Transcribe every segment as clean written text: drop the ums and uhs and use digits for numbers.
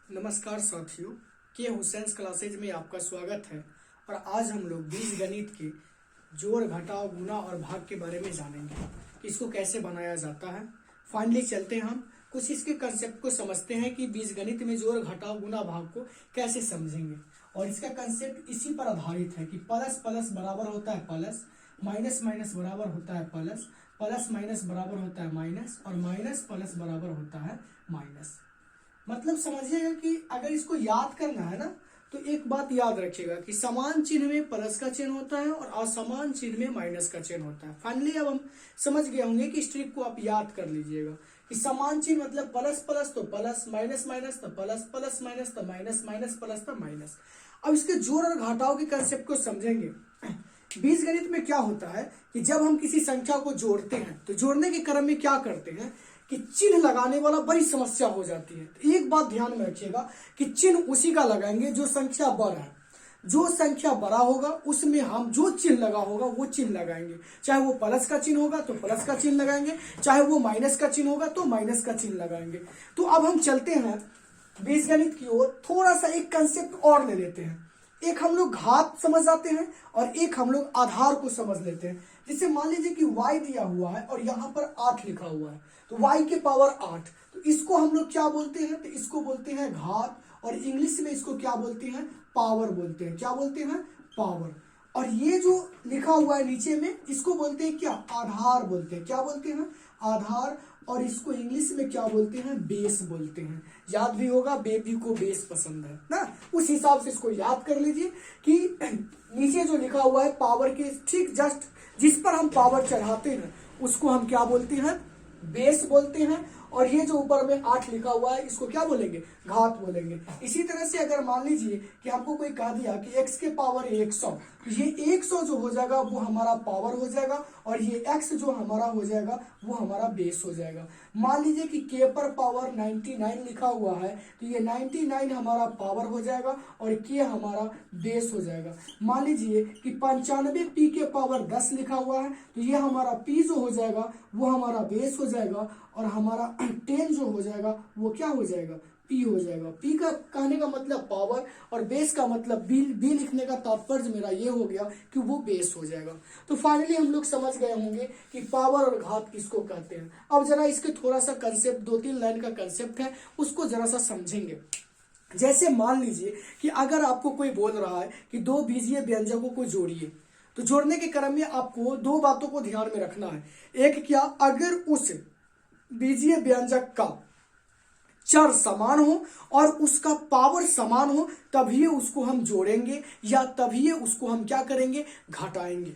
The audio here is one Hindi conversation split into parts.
नमस्कार साथियों, के हुसैन्स क्लासेज में आपका स्वागत है। और आज हम लोग बीजगणित के जोड़, घटाव, गुणा और भाग के बारे में जानेंगे कि इसको कैसे बनाया जाता है। फाइनली चलते हैं हम कुछ इसके कंसेप्ट को समझते हैं कि बीजगणित में जोड़, घटाव, गुणा, भाग को कैसे समझेंगे। और इसका कंसेप्ट इसी पर आधारित है कि प्लस प्लस बराबर होता है प्लस, माइनस माइनस बराबर होता है प्लस, प्लस माइनस बराबर होता है माइनस, और माइनस प्लस बराबर होता है माइनस। मतलब समझिएगा कि अगर इसको याद करना है ना, तो एक बात याद रखिएगा कि समान चिन्ह में प्लस का चिन्ह होता है और असमान चिन्ह में माइनस का चिन्ह होता है। फाइनली अब हम समझ गए होंगे कि इस ट्रिक को आप याद कर लीजिएगा कि समान चिन्ह मतलब प्लस प्लस तो प्लस, माइनस माइनस तो प्लस, प्लस माइनस तो माइनस, माइनस प्लस तो माइनस। अब इसके जोड़ और घटाव के कंसेप्ट को समझेंगे। बीजगणित में क्या होता है कि जब हम किसी संख्या को जोड़ते हैं तो जोड़ने के क्रम में क्या करते हैं कि चिन्ह लगाने वाला बड़ी समस्या हो जाती है। तो एक बात ध्यान में रखिएगा कि चिन्ह उसी का लगाएंगे जो संख्या बड़ा है। जो संख्या बड़ा होगा उसमें हम जो चिन्ह लगा होगा वो चिन्ह लगाएंगे। चाहे वो प्लस का चिन्ह होगा तो प्लस का चिन्ह लगाएंगे, चाहे वो माइनस का चिन्ह होगा तो माइनस का चिन्ह लगाएंगे। तो अब हम चलते हैं बीजगणित की ओर, थोड़ा सा एक कंसेप्ट और ले लेते हैं। एक हम लोग घात समझ जाते हैं और एक हम लोग आधार को समझ लेते हैं। जैसे मान लीजिए कि y दिया हुआ है और यहाँ पर 8 लिखा हुआ है, तो y के पावर 8, तो इसको हम लोग क्या बोलते हैं? तो इसको बोलते हैं घात, और इंग्लिश में इसको क्या बोलते हैं? पावर बोलते हैं। क्या बोलते हैं? पावर। और ये जो लिखा हुआ है नीचे में, इसको बोलते हैं क्या? आधार बोलते हैं। क्या बोलते हैं? आधार। और इसको इंग्लिश में क्या बोलते हैं? बेस बोलते हैं। याद भी होगा, बेबी को बेस पसंद है ना, उस हिसाब से इसको याद कर लीजिए कि नीचे जो लिखा हुआ है पावर के ठीक जस्ट जिस पर हम पावर चढ़ाते हैं उसको हम क्या बोलते हैं? बेस बोलते हैं। और ये जो ऊपर में 8 लिखा हुआ है इसको क्या बोलेंगे? घात बोलेंगे। इसी तरह से अगर मान लीजिए कि हमको कोई कह दिया कि x के पावर 100, तो ये 100 जो हो जाएगा वो हमारा पावर हो जाएगा, और ये x जो हमारा हो जाएगा वो हमारा बेस हो जाएगा। मान लीजिए कि k पर पावर 99 लिखा हुआ है, तो ये 99 हमारा पावर हो जाएगा और k हमारा बेस हो जाएगा। मान लीजिए कि 95 p के पावर 10 लिखा हुआ है, तो ये हमारा p जो हो जाएगा वो हमारा बेस हो जाएगा, और हमारा 10 जो हो जाएगा वो क्या हो जाएगा? पी हो जाएगा। पी का कहने का मतलब पावर, और बेस का मतलब बी लिखने का तात्पर्य मेरा ये हो गया कि वो बेस हो जाएगा। तो फाइनली हम लोग समझ गए होंगे कि पावर और घात किसको कहते हैं। अब जरा इसके थोड़ा सा कंसेप्ट, 2-3 लाइन का कंसेप्ट है, उसको जरा सा समझेंगे। जैसे मान लीजिए कि अगर आपको कोई बोल रहा है कि दो बीजीय व्यंजकों को जोड़िए, तो जोड़ने के क्रम में आपको दो बातों को ध्यान में रखना है। एक क्या? अगर उस बीजीय व्यंजक का चर समान हो और उसका पावर समान हो तभी उसको हम जोड़ेंगे, या तभी उसको हम क्या करेंगे? घटाएंगे।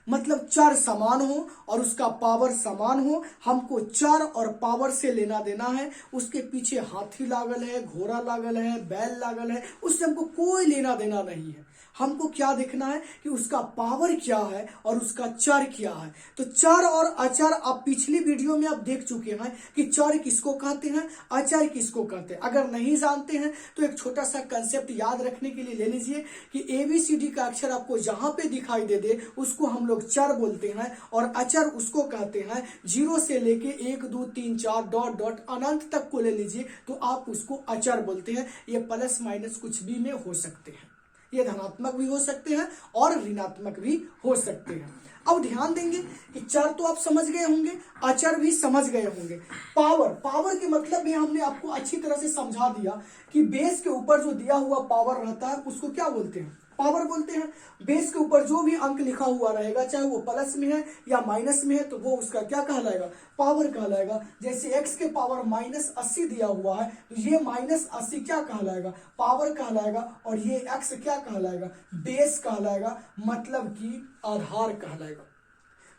मतलब चर समान हो और उसका पावर समान हो, हमको चर और पावर से लेना देना है। उसके पीछे हाथी लागल है, घोड़ा लागल है, बैल लागल है, उससे हमको कोई लेना देना नहीं है। हमको क्या देखना है कि उसका पावर क्या है और उसका चर क्या है। तो चर और अचर आप पिछली वीडियो में आप देख चुके हैं कि चर किसको कहते हैं, अचर किसको कहते हैं। अगर नहीं जानते हैं तो एक छोटा सा कंसेप्ट याद रखने के लिए ले लीजिए कि ABCD का अक्षर आपको जहां पे दिखाई दे उसको हम लोग चर बोलते हैं, और अचर उसको कहते हैं 0 से लेके 1 2 3 4 डॉट डॉट अनंत तक को ले लीजिए तो आप उसको अचर बोलते हैं। ये प्लस माइनस कुछ भी में हो सकते हैं, ये धनात्मक भी हो सकते हैं और ऋणात्मक भी हो सकते हैं। अब ध्यान देंगे कि चर तो आप समझ गए होंगे, अचर भी समझ गए होंगे। पावर के मतलब भी हमने आपको अच्छी तरह से समझा दिया कि बेस के ऊपर जो दिया हुआ पावर रहता है उसको क्या बोलते हैं? पावर बोलते हैं। बेस के ऊपर जो भी अंक लिखा हुआ रहेगा, चाहे वो प्लस में है या माइनस में है, तो वो उसका क्या कहलाएगा? पावर कहलाएगा। जैसे x के पावर -80 दिया हुआ है, तो ये -80 क्या कहलाएगा? पावर कहलाएगा। और ये x क्या कहलाएगा? बेस कहलाएगा, मतलब कि आधार कहलाएगा।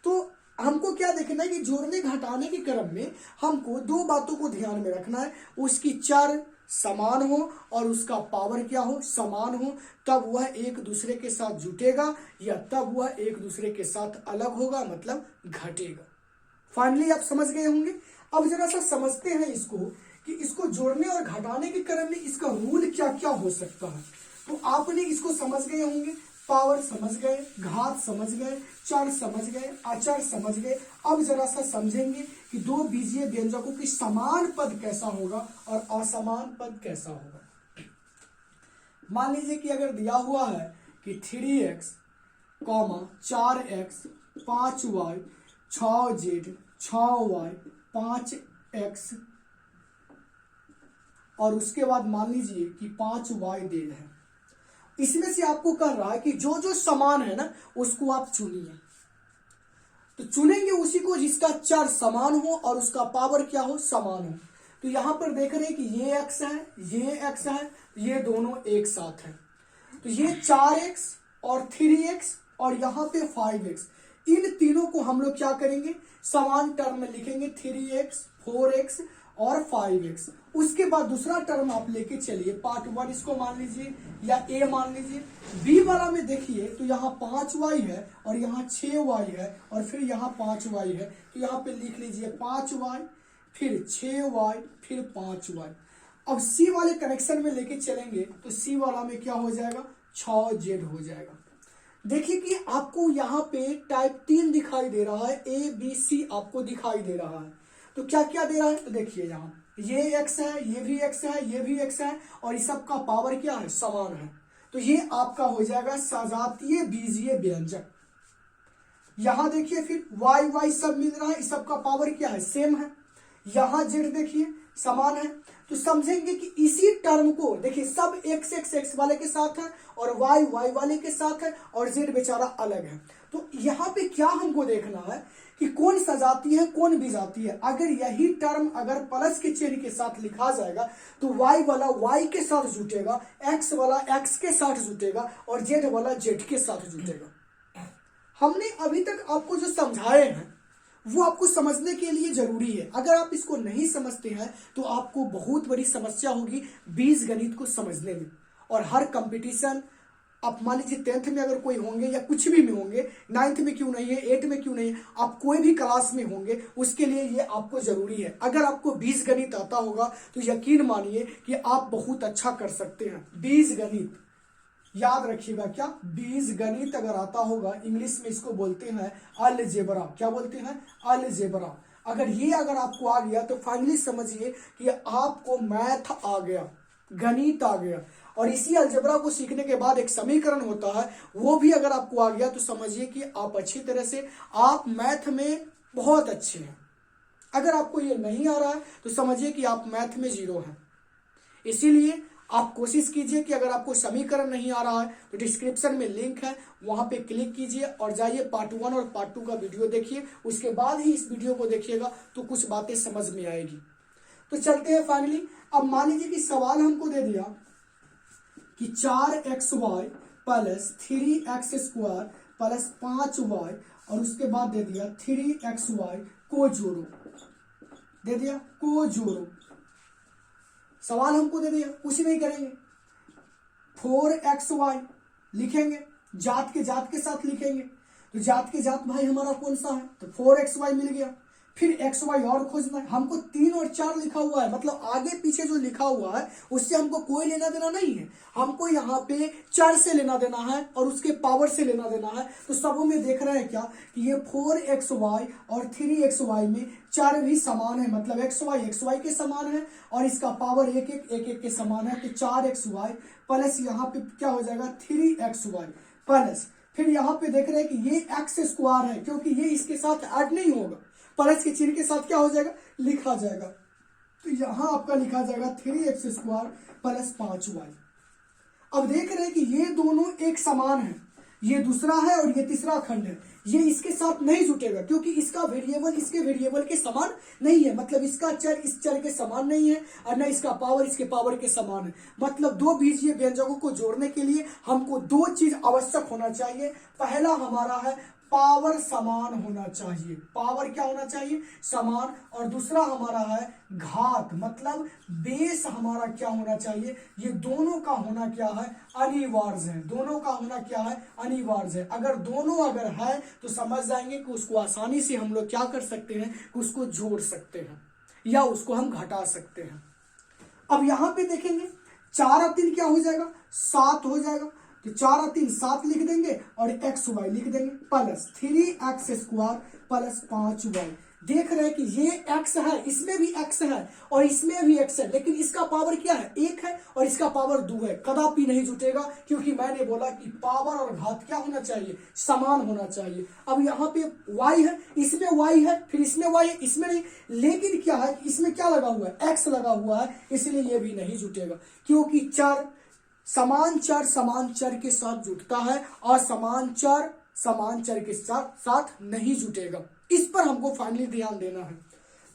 तो हमको क्या देखना है कि जोड़ने घटाने के क्रम में हमको दो बातों को ध्यान में रखना है। उसकी चर समान हो और उसका पावर क्या हो? समान हो, तब वह एक दूसरे के साथ जुटेगा, या तब वह एक दूसरे के साथ अलग होगा, मतलब घटेगा। फाइनली आप समझ गए होंगे। अब जरा सा समझते हैं इसको कि इसको जोड़ने और घटाने के क्रम में इसका रूल क्या क्या हो सकता है। तो आपने इसको समझ गए होंगे। पावर समझ गए, घात समझ गए, चर समझ गए, अचर समझ गए। अब जरा सा समझेंगे कि दो बीजीय व्यंजकों की समान पद कैसा होगा और असमान पद कैसा होगा। मान लीजिए कि अगर दिया हुआ है कि 3x, 4x, 5y, 6z, 6y, 5x और उसके बाद मान लीजिए कि 5y दे रहे हैं। इसमें से आपको कह रहा है कि जो जो समान है ना उसको आप चुनिए। तो चुनेंगे उसी को जिसका चर समान हो और उसका पावर क्या हो, समान हो। तो यहां पर देख रहे हैं कि ये x है, ये x है, ये दोनों एक साथ है। तो ये 4x और 3x और यहाँ पे 5x, इन तीनों को हम लोग क्या करेंगे, समान टर्म में लिखेंगे, 3x, 4x और 5x। उसके बाद दूसरा टर्म आप लेके चलिए, पार्ट 1 इसको मान लीजिए या a मान लीजिए। b वाला में देखिए तो यहाँ 5y है और यहाँ 6y है और फिर यहाँ 5y है। तो यहाँ पे लिख लीजिए 5y, फिर 6y, फिर 5y। अब c वाले कनेक्शन में लेके चलेंगे तो c वाला में क्या हो जाएगा, 6z हो जाएगा। देखिए कि आपको यहाँ पे टाइप 3 दिखाई दे रहा है, a b c आपको दिखाई दे रहा है। तो क्या क्या दे रहा है, तो देखिए यहाँ ये x है, ये भी x है, ये भी x है और इस सब का पावर क्या है, समान है। तो ये आपका हो जाएगा सजातीय बीजीय व्यंजक। यहाँ देखिए फिर y सब मिल रहा है, इस सब का पावर क्या है, सेम है। यहाँ z देखिए समान है। तो समझेंगे कि इसी टर्म को देखिए सब x वाले के साथ है और y वाले के साथ है और z बेचारा अलग है। तो यहाँ पे क्या हमको देखना है कि कौन सजाती है कौन विजाती है। अगर यही टर्म अगर प्लस के चिन्ह के साथ लिखा जाएगा तो y वाला y के साथ जुटेगा, x वाला x के साथ जुटेगा और z वाला z के साथ जुटेगा। हमने अभी तक आपको जो समझाए हैं वो आपको समझने के लिए जरूरी है। अगर आप इसको नहीं समझते हैं तो आपको बहुत बड़ी समस्या होगी बीजगणित को समझने में। और हर कंपटीशन आप मान लीजिए 10th में अगर कोई होंगे या कुछ भी में होंगे, 9th में क्यों नहीं है, 8th में क्यों नहीं है, आप कोई भी क्लास में होंगे उसके लिए ये आपको जरूरी है। अगर आपको बीजगणित आता होगा तो यकीन मानिए कि आप बहुत अच्छा कर सकते हैं। बीजगणित याद रखिएगा, क्या बीजगणित अगर आता होगा, इंग्लिश में इसको बोलते हैं अलजेब्रा। क्या बोलते हैं, अलजेब्रा। अगर आपको आ गया तो फाइनली समझिए कि आपको मैथ आ गया, गणित आ गया। और इसी अलजेब्रा को सीखने के बाद एक समीकरण होता है, वो भी अगर आपको आ गया तो समझिए कि आप अच्छी तरह से आप मैथ में बहुत अच्छे हैं। अगर आपको ये नहीं आ रहा है तो समझिए कि आप मैथ में 0 हैं। इसीलिए आप कोशिश कीजिए कि अगर आपको समीकरण नहीं आ रहा है तो डिस्क्रिप्शन में लिंक है, वहां पे क्लिक कीजिए और जाइए पार्ट 1 और पार्ट 2 का वीडियो देखिए। उसके बाद ही इस वीडियो को देखिएगा तो कुछ बातें समझ में आएगी। तो चलते हैं फाइनली। अब मान लीजिए कि सवाल हमको दे दिया कि 4xy plus 3x² plus 5y और उसके बाद दे दिया 3xy को जोड़ो, दे दिया को जोड़ो। सवाल हमको दे दिया, कुछ नहीं करेंगे, 4xy लिखेंगे, जात के साथ लिखेंगे। तो जात के जात भाई हमारा कौन सा है, तो 4xy मिल गया। फिर xy और खोजना है। हमको 3 और 4 लिखा हुआ है, मतलब आगे पीछे जो लिखा हुआ है उससे हमको कोई लेना देना नहीं है। हमको यहाँ पे 4 से लेना देना है और उसके पावर से लेना देना है। तो सबों में देख रहे हैं क्या कि ये 4xy और 3xy में 4 भी समान है, मतलब xy के समान है और इसका पावर एक के समान है। तो 4xy प्लस यहाँ पे क्या हो जाएगा 3xy प्लस, फिर यहाँ पे देख रहे हैं कि ये x² है क्योंकि ये इसके साथ ऐड नहीं होगा, प्लस के चिन्ह के साथ क्या हो जाएगा, लिखा जाएगा। तो यहां आपका लिखा जाएगा 3x² प्लस 5y। अब देख रहे हैं कि ये दोनों एक समान है, ये दूसरा है और ये तीसरा खंड है। ये इसके साथ नहीं जुटेगा क्योंकि इसका वेरिएबल इसके वेरिएबल के समान नहीं है, मतलब इसका चर इस चर के समान नहीं है और न इसका पावर इसके पावर के समान है। मतलब दो बीजीय व्यंजकों को जोड़ने के लिए हमको 2 चीज आवश्यक होना चाहिए। पहला हमारा है पावर समान होना चाहिए, पावर क्या होना चाहिए, समान। और दूसरा हमारा है घात, मतलब बेस हमारा क्या होना चाहिए, ये दोनों का होना क्या है, अनिवार्य है। दोनों का होना क्या है, अनिवार्य है। अगर दोनों अगर है तो समझ जाएंगे कि उसको आसानी से हम लोग क्या कर सकते हैं कि उसको जोड़ सकते हैं या उसको हम घटा सकते हैं। अब यहां पे देखेंगे 4 और 3 क्या हो जाएगा, 7 हो जाएगा। तो 4 और 3 7 लिख देंगे और एक्स वाई लिख देंगे प्लस 3x² प्लस 5y। देख रहे हैं कि ये x है, इसमें भी x है और इसमें भी x है, लेकिन इसका पावर क्या है 1 है और इसका पावर 2 है। कदापि नहीं जुटेगा, क्योंकि मैंने बोला कि पावर और घात क्या होना चाहिए, समान होना चाहिए। अब यहाँ पे y है, इसमें y है, फिर इसमें y है, इसमें नहीं, लेकिन क्या है इसमें क्या लगा हुआ है x लगा हुआ है, इसलिए ये भी नहीं जुटेगा। क्योंकि समान चर के साथ जुटता है और समान चर के साथ नहीं जुटेगा। इस पर हमको फाइनली ध्यान देना है।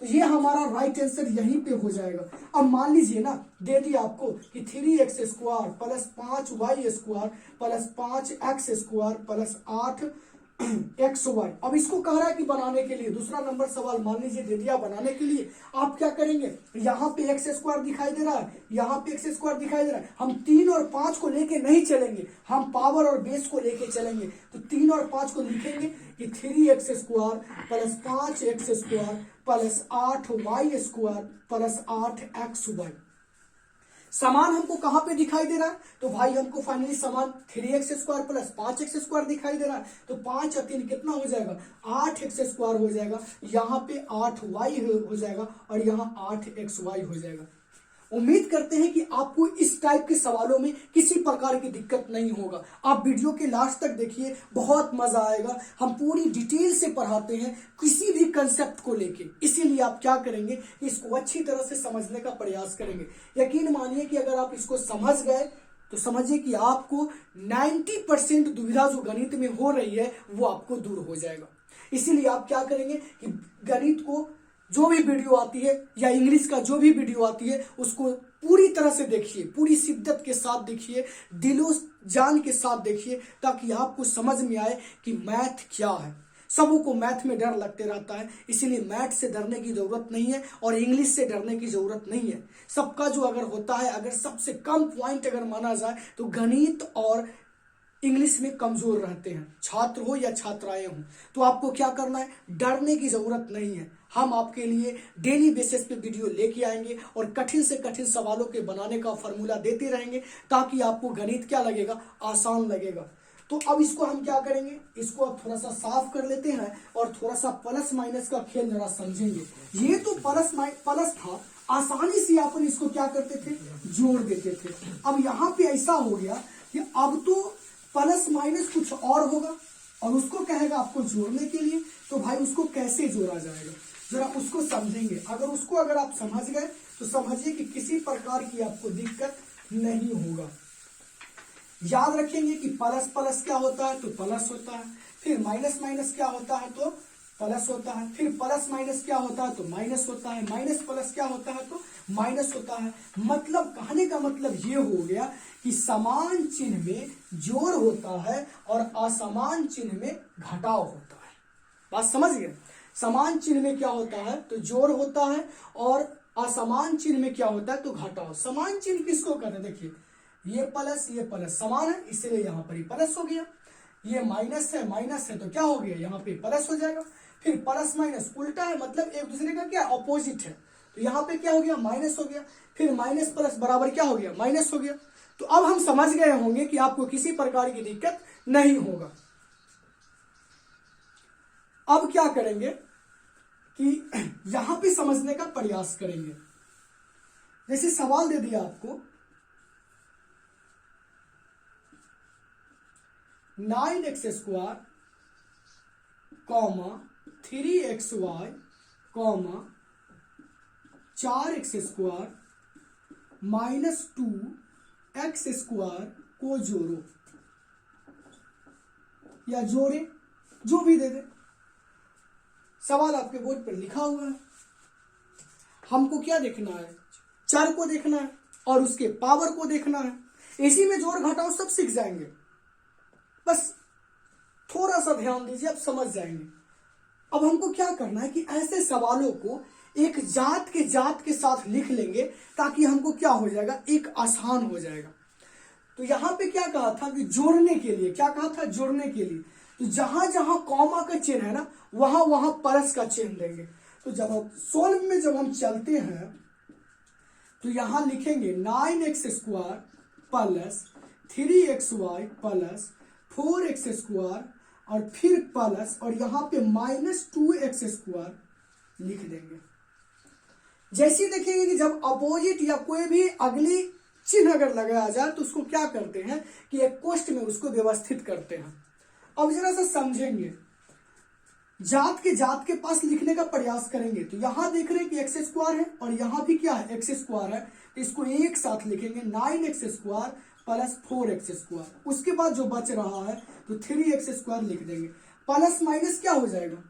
तो ये हमारा राइट आंसर यहीं पे हो जाएगा। अब मान लीजिए ना, दे दिया आपको कि 3x² plus 5y² plus 5x² plus 8xy। अब इसको कह रहा है कि बनाने के लिए, दूसरा नंबर सवाल मान लीजिए दे दिया, बनाने के लिए आप क्या करेंगे, यहाँ पे x² दिखाई दे रहा है, यहाँ पे x² दिखाई दे रहा है, हम 3 और 5 को लेके नहीं चलेंगे, हम पावर और बेस को लेके चलेंगे। तो 3 और 5 को लिखेंगे कि 3x² plus 5x² plus 8y² plus 8xy। समान हमको कहां पे दिखाई दे रहा है, तो भाई हमको फाइनली समान 3x² प्लस 5x² दिखाई दे रहा है। तो 5 और 3 कितना हो जाएगा 8x² हो जाएगा, यहाँ पे 8y हो जाएगा और यहाँ 8xy हो जाएगा। उम्मीद करते हैं कि आपको इस टाइप के सवालों में किसी प्रकार की दिक्कत नहीं होगा। आप वीडियो के लास्ट तक देखिए, बहुत मजा आएगा। हम पूरी डिटेल से पढ़ाते हैं किसी भी कंसेप्ट को लेके, इसीलिए आप क्या करेंगे, इसको अच्छी तरह से समझने का प्रयास करेंगे। यकीन मानिए कि अगर आप इसको समझ गए तो समझिए कि आपको 90% दुविधा जो गणित में हो रही है वो आपको दूर हो जाएगा। इसीलिए आप क्या करेंगे कि गणित को जो भी वीडियो आती है या इंग्लिश का जो भी वीडियो आती है उसको पूरी तरह से देखिए, पूरी शिद्दत के साथ देखिए, दिलो जान के साथ देखिए, ताकि आपको समझ में आए कि मैथ क्या है। सबों को मैथ में डर लगते रहता है, इसीलिए मैथ से डरने की जरूरत नहीं है और इंग्लिश से डरने की जरूरत नहीं है। सबका जो अगर होता है, अगर सबसे कम पॉइंट अगर माना जाए तो गणित और इंग्लिश में कमजोर रहते हैं, छात्र हो या छात्राएं हो। तो आपको क्या करना है, डरने की जरूरत नहीं है। हम आपके लिए डेली बेसिस पे वीडियो लेके आएंगे और कठिन से कठिन सवालों के बनाने का फॉर्मूला देते रहेंगे, ताकि आपको गणित क्या लगेगा, आसान लगेगा। तो अब इसको हम क्या करेंगे, इसको अब थोड़ा सा साफ कर लेते हैं और थोड़ा सा प्लस माइनस का खेल जरा समझेंगे। ये तो प्लस था, आसानी से अपन इसको क्या करते थे, जोड़ देते थे। अब यहाँ पे ऐसा हो गया कि अब तो प्लस माइनस कुछ और होगा और उसको कहेगा आपको जोड़ने के लिए। तो भाई उसको कैसे जोड़ा जाएगा, जरा उसको समझेंगे। अगर आप समझ गए तो समझिए कि किसी प्रकार की आपको दिक्कत नहीं होगा। याद रखेंगे कि प्लस प्लस क्या होता है, तो प्लस होता है, फिर माइनस माइनस क्या होता है, तो प्लस होता है, फिर प्लस माइनस क्या होता है, तो माइनस होता है, माइनस प्लस क्या होता है, तो माइनस होता है। मतलब कहने का मतलब ये हो गया कि समान चिन्ह में जोड़ होता है और असमान चिन्ह में घटाव होता है। बात समझ गए, समान चिन्ह में क्या होता है, तो जोड़ होता है और असमान चिन्ह में क्या होता है, तो घटाव। समान चिन्ह किसको कहते हैं, देखिए ये प्लस समान है, इसलिए यहाँ पर ही प्लस हो गया। ये माइनस है तो क्या हो गया, यहाँ पे प्लस हो जाएगा। फिर प्लस माइनस उल्टा है, मतलब एक दूसरे का क्या ऑपोजिट है, तो यहाँ पे क्या हो गया, माइनस हो गया। फिर माइनस प्लस बराबर क्या हो गया, माइनस हो गया। तो अब हम समझ गए होंगे कि आपको किसी प्रकार की दिक्कत नहीं होगा। अब क्या करेंगे कि यहां पे समझने का प्रयास करेंगे। जैसे सवाल दे दिया आपको 9x² 3xy 4x² -2x² को जोड़ो या जोड़े, जो भी दे दे। सवाल आपके बोर्ड पर लिखा हुआ है। हमको क्या देखना है, चर को देखना है और उसके पावर को देखना है। इसी में जोड़ घटाव सब सीख जाएंगे, बस थोड़ा सा ध्यान दीजिए, आप समझ जाएंगे। अब हमको क्या करना है कि ऐसे सवालों को एक जात के साथ लिख लेंगे, ताकि हमको क्या हो जाएगा, एक आसान हो जाएगा। तो यहां पे क्या कहा था कि जोड़ने के लिए, क्या कहा था, जोड़ने के लिए। तो जहां जहां कॉमा का चिन्ह है ना, वहां वहां प्लस का चिन्ह देंगे। तो जब सोल्व में जब हम चलते हैं तो यहां लिखेंगे 9x² plus 3xy plus 4x² और फिर प्लस और यहाँ पे -2x² लिख देंगे। जैसे देखेंगे कि जब अपोजिट या कोई भी अगली चिन्ह अगर लगाया जाए तो उसको क्या करते हैं कि एक कोष्ठ में उसको व्यवस्थित करते हैं। अब जरा सा समझेंगे, जात के पास लिखने का प्रयास करेंगे तो यहां देख रहे हैं कि x² है और यहां भी क्या है x² है, तो इसको एक साथ लिखेंगे 9x² प्लस 4x²। उसके बाद जो बच रहा है तो 3x² लिख देंगे। प्लस माइनस क्या हो जाएगा,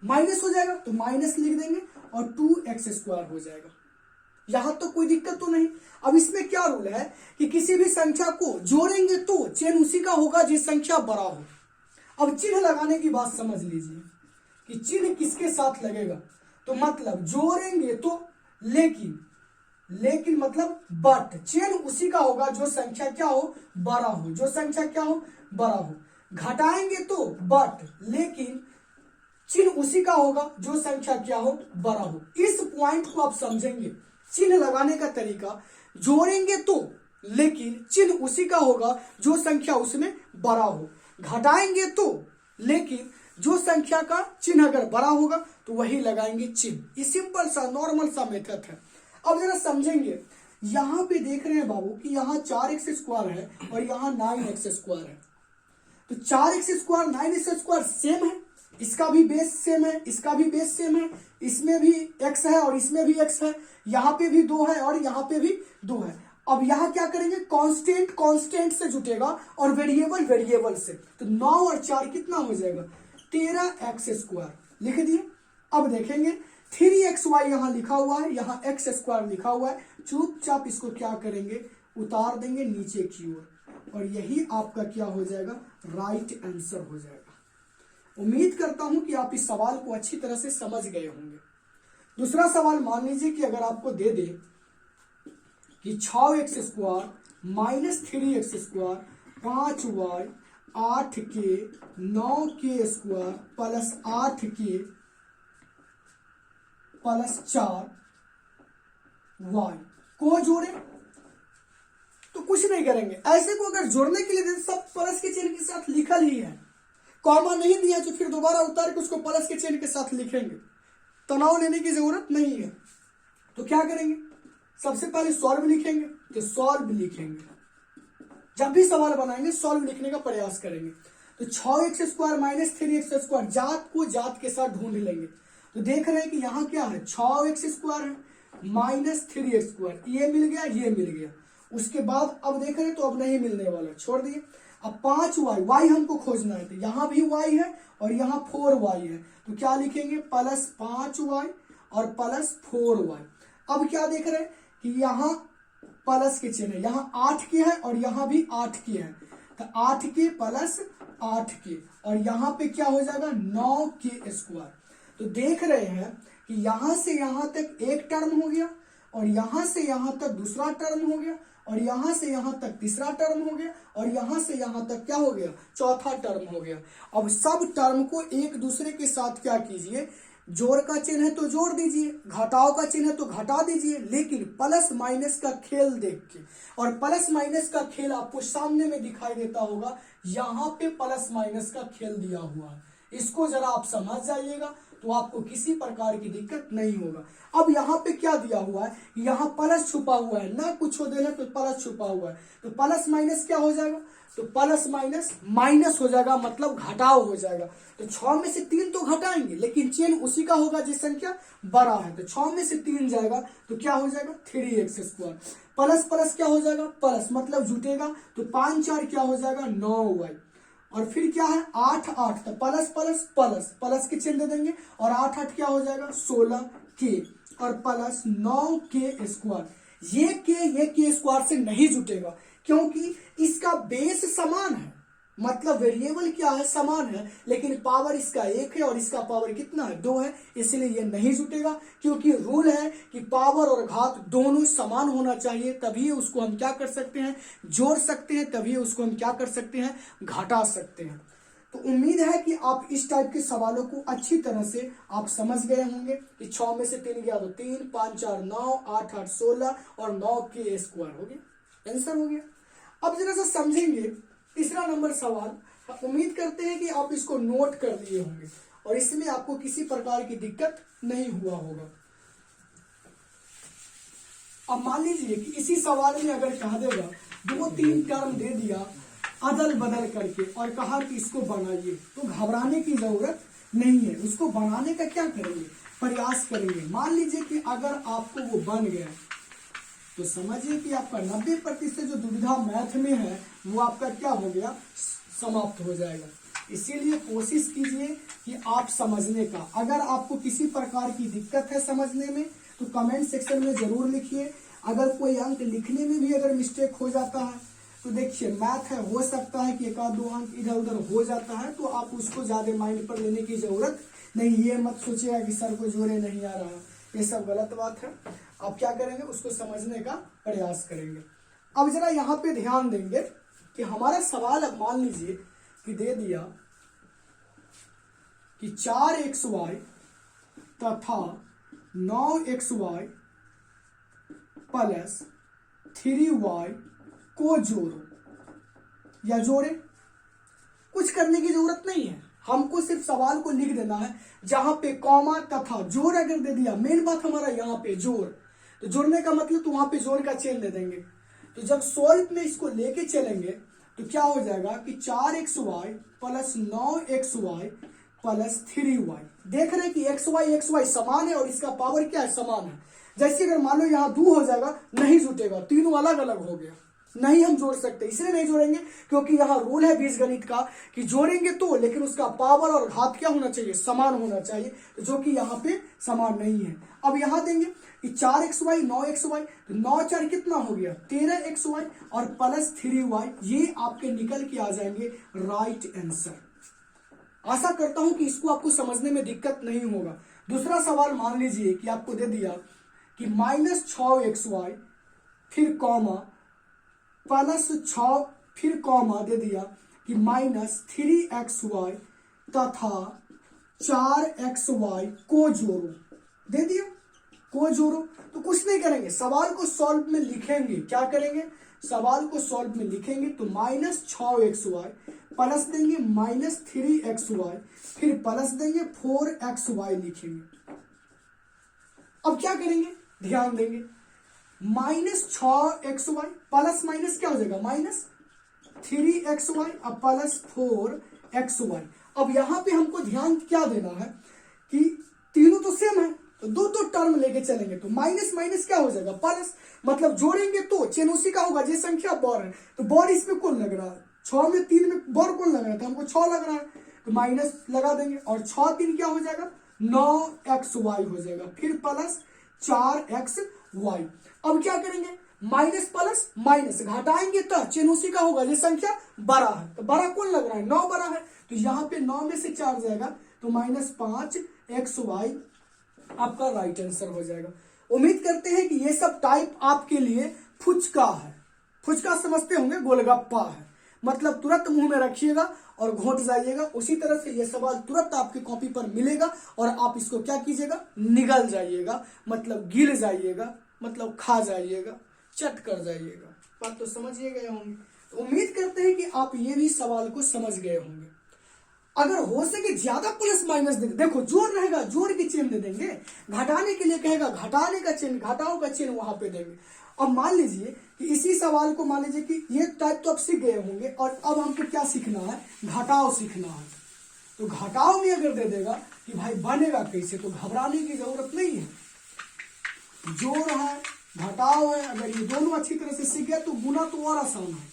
माइनस हो जाएगा, तो माइनस लिख देंगे और 2x² हो जाएगा। यहां तो कोई दिक्कत तो नहीं। अब इसमें क्या रूल है कि किसी भी संख्या को जोड़ेंगे तो चिन्ह उसी का होगा जिस संख्या बड़ा हो। अब चिन्ह लगाने की बात समझ लीजिए कि चिन्ह किसके साथ लगेगा, तो मतलब जोड़ेंगे तो लेकिन मतलब बट चिन्ह उसी का होगा जो संख्या क्या हो, बड़ा हो, जो संख्या क्या हो, बड़ा हो। घटाएंगे तो बट लेकिन चिन्ह उसी का होगा जो संख्या क्या हो, बड़ा हो। इस पॉइंट को आप समझेंगे। चिन्ह लगाने का तरीका, जोड़ेंगे तो लेकिन चिन्ह उसी का होगा जो संख्या उसमें बड़ा हो। घटाएंगे तो लेकिन जो संख्या का चिन्ह अगर बड़ा होगा तो वही लगाएंगे चिन्ह। ये सिंपल सा नॉर्मल सा मेथड है। अब जरा समझेंगे, यहां पे देख रहे हैं बाबू कि यहाँ 4x² है और यहाँ 9x² है, तो 4x² 9x² सेम है, इसका भी बेस सेम है, इसका भी बेस सेम है, इसमें भी x है और इसमें भी x है, यहाँ पे भी 2 है और यहाँ पे भी 2 है। अब यहाँ क्या करेंगे, कांस्टेंट से जुटेगा और वेरिएबल से, तो 9 और 4 कितना हो जाएगा, 13x² लिख दिए। अब देखेंगे 3xy यहाँ लिखा हुआ है, यहाँ x² लिखा हुआ है, चुपचाप इसको क्या करेंगे, उतार देंगे नीचे की ओर और यही आपका क्या हो जाएगा, राइट आंसर हो जाएगा। उम्मीद करता हूं कि आप इस सवाल को अच्छी तरह से समझ गए होंगे। दूसरा सवाल मान लीजिए कि अगर आपको दे दे कि 6x² minus 3x² 5y 8k 9k² plus 8k plus 4y को जोड़े, तो कुछ नहीं करेंगे। ऐसे को अगर जोड़ने के लिए दे सब प्लस के चिन्ह के साथ लिखल ही है, कॉमा नहीं दिया तो फिर दोबारा उतार के उसको प्लस के चिन्ह के साथ लिखेंगे, तनाव लेने की जरूरत नहीं है। तो क्या करेंगे, सबसे पहले सॉल्व लिखेंगे, तो सॉल्व लिखेंगे। जब भी सवाल बनाएंगे सॉल्व लिखने का प्रयास करेंगे। तो 6x² माइनस 3x² जात को जात के साथ ढूंढ लेंगे। तो देख रहे हैं कि यहाँ क्या है, 6x² है माइनस 3x², ये मिल गया, ये मिल गया। उसके बाद अब देख रहे हैं तो अब नहीं मिलने वाला, छोड़ दिए। अब 5y हमको खोजना है, तो यहाँ भी y है और यहाँ 4y है, तो क्या लिखेंगे, प्लस 5y और प्लस 4y। अब क्या देख रहे हैं कि यहाँ प्लस के चिन्ह है, यहाँ 8k है और यहाँ भी 8k है, तो 8k प्लस 8k और यहाँ पे क्या हो जाएगा, 9k²। तो देख रहे हैं कि यहां से यहां तक एक टर्म हो गया और यहां से यहां तक दूसरा टर्म हो गया और यहां से यहां तक तीसरा टर्म हो गया और यहां से यहां तक क्या हो गया, चौथा टर्म हो गया। अब सब टर्म को एक दूसरे के साथ क्या कीजिए, जोड़ का चिन्ह है तो जोड़ दीजिए, घटाव का चिन्ह है तो घटा दीजिए, लेकिन प्लस माइनस का खेल देख के, और प्लस माइनस का खेल आपको सामने में दिखाई देता होगा, यहाँ पे प्लस माइनस का खेल दिया हुआ है। इसको जरा आप समझ जाइएगा तो आपको किसी प्रकार की दिक्कत नहीं होगा। अब यहाँ पे क्या दिया हुआ है, यहाँ प्लस छुपा हुआ है, ना कुछ हो देना तो प्लस छुपा हुआ है, तो प्लस माइनस क्या हो जाएगा, तो प्लस माइनस माइनस हो जाएगा, मतलब घटाव हो जाएगा। तो 6 में से 3 तो घटाएंगे, लेकिन चिन्ह उसी का होगा जिस संख्या बड़ा है, तो 6 में से 3 जाएगा तो क्या हो जाएगा, 3x²। प्लस प्लस क्या हो जाएगा, प्लस मतलब जुटेगा, तो 5 4 क्या हो जाएगा, 9y। और फिर क्या है, 8 8, तो प्लस प्लस प्लस प्लस के चिन्ह दे देंगे और 8 8 क्या हो जाएगा, 16k और प्लस 9k²। ये k² से नहीं जुटेगा क्योंकि इसका बेस समान है, मतलब वेरिएबल क्या है, समान है, लेकिन पावर इसका 1 है और इसका पावर कितना है, 2 है, इसलिए ये नहीं जुटेगा। क्योंकि रूल है कि पावर और घात दोनों समान होना चाहिए, तभी उसको हम क्या कर सकते हैं, जोड़ सकते हैं, तभी उसको हम क्या कर सकते हैं, घटा सकते हैं। तो उम्मीद है कि आप इस टाइप के सवालों को अच्छी तरह से आप समझ गए होंगे कि 6 में से 3 गया तो 3, 5 4 9, 8 8 16 और 9k² हो गया, आंसर हो गया। अब जरा सा समझेंगे तीसरा नंबर सवाल। उम्मीद करते हैं कि आप इसको नोट कर लिए होंगे और इसमें आपको किसी प्रकार की दिक्कत नहीं हुआ होगा। अब मान लीजिए कि इसी सवाल में अगर कहा देगा 2-3 टर्म दे दिया अदल बदल करके और कहा कि इसको बनाइए, तो घबराने की जरूरत नहीं है। उसको बनाने का क्या करेंगे, प्रयास करेंगे। मान लीजिए कि अगर आपको वो बन गया तो समझिए कि आपका 90% जो दुविधा मैथ में है वो आपका क्या हो गया, समाप्त हो जाएगा। इसीलिए कोशिश कीजिए कि आप समझने का, अगर आपको किसी प्रकार की दिक्कत है समझने में तो कमेंट सेक्शन में जरूर लिखिए। अगर कोई अंक लिखने में भी अगर मिस्टेक हो जाता है तो देखिए मैथ है, हो सकता है कि 1-2 अंक इधर उधर हो जाता है, तो आप उसको ज्यादा माइंड पर लेने की जरूरत नहीं। ये मत सोचिएगा कि सर को जोड़े नहीं आ रहा, ये सब गलत बात है। आप क्या करेंगे, उसको समझने का प्रयास करेंगे। अब जरा यहाँ पे ध्यान देंगे कि हमारा सवाल अब मान लीजिए कि दे दिया कि 4xy तथा 9xy प्लस 3y को जोड़ो या जोड़े। कुछ करने की जरूरत नहीं है, हमको सिर्फ सवाल को लिख देना है। जहां पे कॉमा तथा जोड़ अगर दे दिया, मेन बात हमारा यहाँ पे जोड़, तो जोड़ने का मतलब तो वहां पे जोड़ का चेन दे देंगे। तो जब सॉल्व में इसको लेके चलेंगे तो क्या हो जाएगा कि 4xy plus 9xy plus 3y। देख रहे हैं कि xy समान है और इसका पावर क्या है, समान है। जैसे अगर मान लो यहाँ 2 हो जाएगा, नहीं जुटेगा, तीनों अलग अलग हो गया, नहीं हम जोड़ सकते। इसलिए नहीं जोड़ेंगे क्योंकि यहाँ रूल है बीजगणित का कि जोड़ेंगे तो, लेकिन उसका पावर और घात क्या होना चाहिए, समान होना चाहिए, जो कि यहाँ पे समान नहीं है। अब यहाँ देंगे कि 4xy 9xy, तो 9 4 कितना हो गया 13xy और प्लस 3y, ये आपके निकल के आ जाएंगे राइट आंसर। आशा करता हूं कि इसको आपको समझने में दिक्कत नहीं होगा। दूसरा सवाल मान लीजिए कि आपको दे दिया कि -6xy फिर कॉमा प्लस 6 फिर कॉमा दे दिया कि -3xy तथा 4xy को जोड़ो, दे दिया को जोड़ो। तो कुछ नहीं करेंगे, सवाल को सॉल्व में लिखेंगे। क्या करेंगे, सवाल को सॉल्व में लिखेंगे तो -6xy प्लस देंगे -3xy फिर प्लस देंगे 4xy लिखेंगे। अब क्या करेंगे, ध्यान देंगे, -6xy प्लस माइनस क्या हो जाएगा -3xy अब प्लस 4xy। अब यहां पे हमको ध्यान क्या देना है कि तीनों तो सेम है, तो दो टर्म लेके चलेंगे तो माइनस माइनस क्या हो जाएगा प्लस, मतलब जोड़ेंगे तो चेन उसी का होगा। ये संख्या बॉर है तो बॉर इसमें कौन लग रहा है, 6 में 3 में बॉर कौन लग रहा है, तो हमको 6 लग रहा है तो माइनस लगा देंगे और 6 3 क्या हो जाएगा 9xy हो जाएगा, फिर प्लस 4xy। अब क्या करेंगे, माइनस प्लस माइनस घटाएंगे तो चेन उसी का होगा। ये संख्या बड़ा है तो बड़ा कौन लग रहा है 9 बड़ा है, तो यहाँ पे 9 में से 4 जाएगा तो -5xy आपका राइट आंसर हो जाएगा। उम्मीद करते हैं कि ये सब टाइप आपके लिए फुचका है। फुचका समझते होंगे, गोलगप्पा है, मतलब तुरंत मुंह में रखिएगा और घोट जाइएगा। उसी तरह से ये सवाल तुरंत आपकी कॉपी पर मिलेगा और आप इसको क्या कीजिएगा, निगल जाइएगा, मतलब गिर जाइएगा, मतलब खा जाइएगा, चट कर जाइएगा। बात तो समझ गए होंगे। तो उम्मीद करते हैं कि आप ये भी सवाल को समझ गए होंगे। अगर हो सके ज्यादा प्लस माइनस दे, देखो जोड़ रहेगा जोड़ की चिन्ह दे देंगे, घटाने के लिए कहेगा घटाने का चिन्ह, घटाओ का चिन्ह वहां पे देंगे। अब मान लीजिए कि इसी सवाल को मान लीजिए कि ये टाइप तो आप सीख गए होंगे और अब हमको क्या सीखना है, घटाओ सीखना है। तो घटाओ में अगर दे देगा कि भाई बनेगा कैसे, तो घबराने की जरूरत नहीं है। जोड़ है घटाओ है, अगर ये दोनों अच्छी तरह से सीख गए तो गुना तो और आसान है,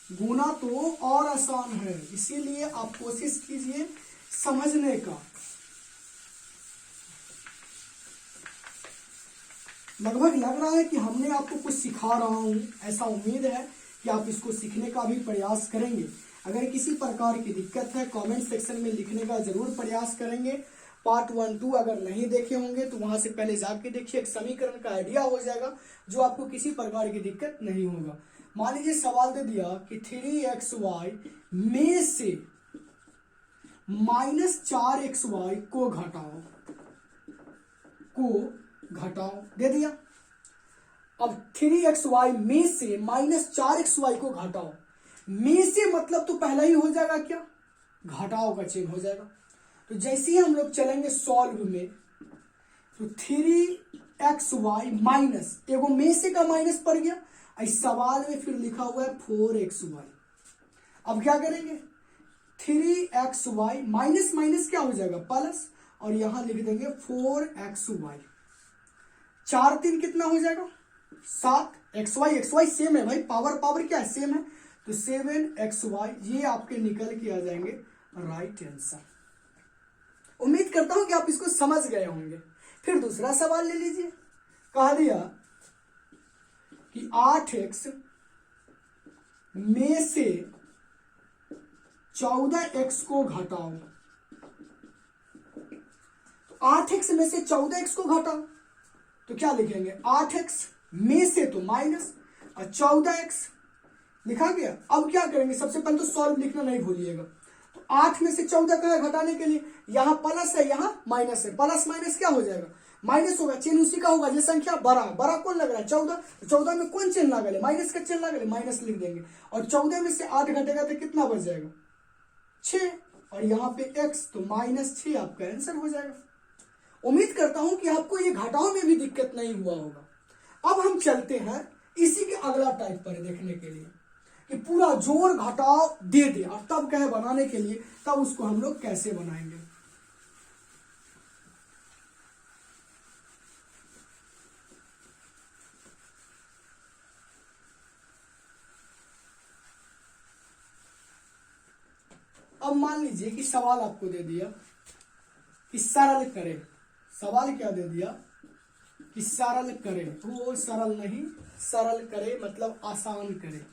गुना तो और आसान है। इसीलिए आप कोशिश कीजिए समझने का। लगभग लग रहा है कि हमने आपको कुछ सिखा रहा हूं, ऐसा उम्मीद है कि आप इसको सीखने का भी प्रयास करेंगे। अगर किसी प्रकार की दिक्कत है कमेंट सेक्शन में लिखने का जरूर प्रयास करेंगे। पार्ट 1 2 अगर नहीं देखे होंगे तो वहां से पहले जाके देखिए, एक समीकरण का आइडिया हो जाएगा जो आपको किसी प्रकार की दिक्कत नहीं होगा। मान लीजिए सवाल दे दिया कि 3xy में से -4xy को घटाओ, दे दिया। अब 3xy में से -4xy को घटाओ। में से मतलब तो पहला ही हो जाएगा क्या, घटाओ का चिन्ह हो जाएगा। तो जैसे ही हम लोग चलेंगे सॉल्व में, तो 3xy माइनस, एगो में से का माइनस पड़ गया, इस सवाल में फिर लिखा हुआ है 4xy। अब क्या करेंगे, 3xy माइनस माइनस क्या हो जाएगा प्लस, और यहां लिख देंगे 4xy। 4 3 कितना हो जाएगा 7, xy सेम है भाई, पावर क्या है सेम है, तो 7xy ये आपके निकल के आ जाएंगे राइट आंसर। उम्मीद करता हूं कि आप इसको समझ गए होंगे। फिर दूसरा सवाल ले लीजिए। कहा दिया कि 8x में से 14x को घटाओ। तो 8x में से 14x को घटाओ तो क्या लिखेंगे, 8x में से तो माइनस और 14x लिखा गया। अब क्या करेंगे, सबसे पहले तो सॉल्व लिखना नहीं भूलिएगा। तो 8 में से 14 का घटाने के लिए यहां प्लस है यहां माइनस है, प्लस माइनस क्या हो जाएगा, माइनस होगा। चिन्ह उसी का होगा, जो संख्या बड़ा कौन लग रहा है 14, तो 14 में कौन चिन्ह लगा ले, माइनस का चिन्ह लगा ले, माइनस लिख देंगे। और 14 में से 8 घटेगा तो कितना बच जाएगा 6, और यहाँ पे x तो -6 आपका आंसर हो जाएगा। उम्मीद करता हूं कि आपको ये घटाओ में भी दिक्कत नहीं हुआ होगा। अब हम चलते हैं इसी के अगला टाइप पर देखने के लिए कि पूरा जोड़ घटाव दे दे, और तब कहे बनाने के लिए, तब उसको हम लोग कैसे बनाएंगे। अब मान लीजिए कि सवाल आपको दे दिया कि सरल करें। सवाल क्या दे दिया कि सरल करें, वो सरल नहीं, सरल करें मतलब आसान करें।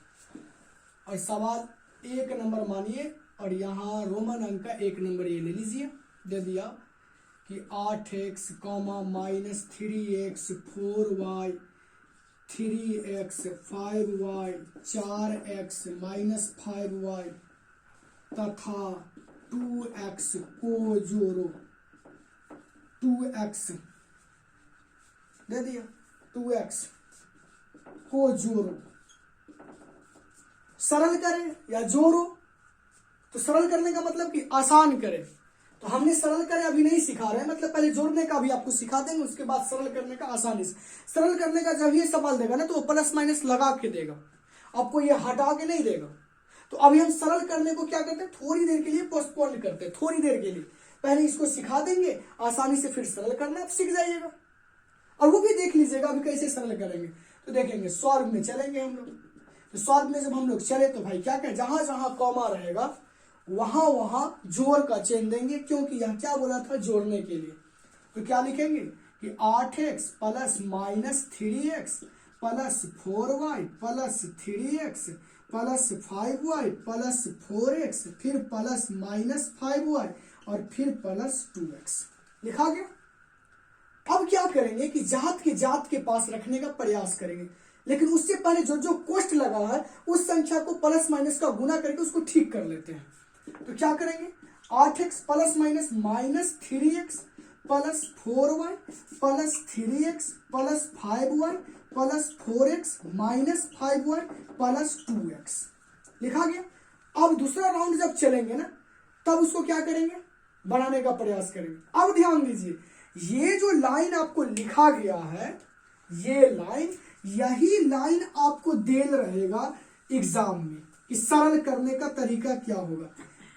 और सवाल 1 नंबर मानिए, और यहाँ रोमन अंक का 1 नंबर ये ले लीजिए। दे दिया कि 8x minus 3x 4y 3x 5y 4x minus 5y तथा 2x को जोड़ो। 2x दे दिया, 2x को जोड़ो। सरल करें या जोड़ो, तो सरल करने का मतलब कि आसान करें। तो हमने सरल करें अभी नहीं सिखा रहे हैं, मतलब पहले जोड़ने का भी आपको सिखा देंगे, उसके बाद सरल करने का आसानी से। सरल करने का जब ये सवाल देगा ना, तो वो प्लस माइनस लगा के देगा, आपको ये हटा के नहीं देगा। तो अभी हम सरल करने को क्या करते हैं, थोड़ी देर के लिए पोस्टपोन करते हैं, थोड़ी देर के लिए पहले इसको सिखा देंगे आसानी से, फिर सरल करना आप सीख जाइएगा। और वो भी देख लीजिएगा अभी कैसे सरल करेंगे। तो देखेंगे सॉल्व में चलेंगे हम लोग। तो सॉल्व में जब हम लोग चले तो भाई क्या कहें, जहां जहां कॉमा रहेगा वहां वहां जोड़ का चिन्ह देंगे, क्योंकि यहां क्या बोला था, जोड़ने के लिए। तो क्या लिखेंगे कि 8x plus minus 3x plus 4y plus 3x plus 5y plus 4x फिर प्लस माइनस 5y और फिर प्लस 2x लिखा गया। अब क्या करेंगे कि जात के पास रखने का प्रयास करेंगे, लेकिन उससे पहले जो जो कोष्ठ लगा है उस संख्या को प्लस माइनस का गुना करके उसको ठीक कर लेते हैं। तो क्या करेंगे, 8x plus minus minus 3x plus 4y plus 3x plus 5y plus 4x minus 5y plus 2x लिखा गया। अब दूसरा राउंड जब चलेंगे ना, तब उसको क्या करेंगे, बनाने का प्रयास करेंगे। अब ध्यान दीजिए, ये जो लाइन आपको लिखा गया है, ये लाइन, यही लाइन आपको देल रहेगा एग्जाम में कि सरल करने का तरीका क्या होगा,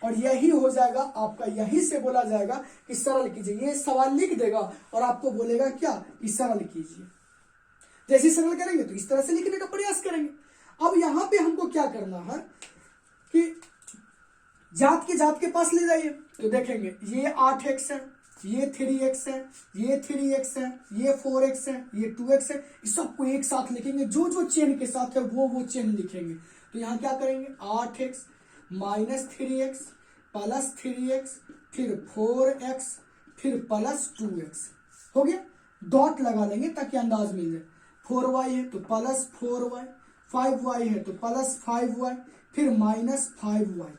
और यही हो जाएगा आपका, यही से बोला जाएगा कि सरल कीजिए। ये सवाल लिख देगा और आपको बोलेगा क्या कि सरल कीजिए। जैसे सरल करेंगे तो इस तरह से लिखने का प्रयास करेंगे। अब यहां पे हमको क्या करना है कि जात के पास ले जाइए। तो देखेंगे ये 8x है, ये 3x है, ये 3x है, ये 4x है, ये 2x है। इस सबको एक साथ लिखेंगे, जो जो चेन के साथ है वो चेन लिखेंगे। तो यहाँ क्या करेंगे, 8x minus 3x plus 3x फिर 4x फिर प्लस 2x हो गया। डॉट लगा लेंगे ताकि अंदाज मिल जाए। 4y है तो प्लस 4y, 5y है तो प्लस 5y फिर माइनस 5y।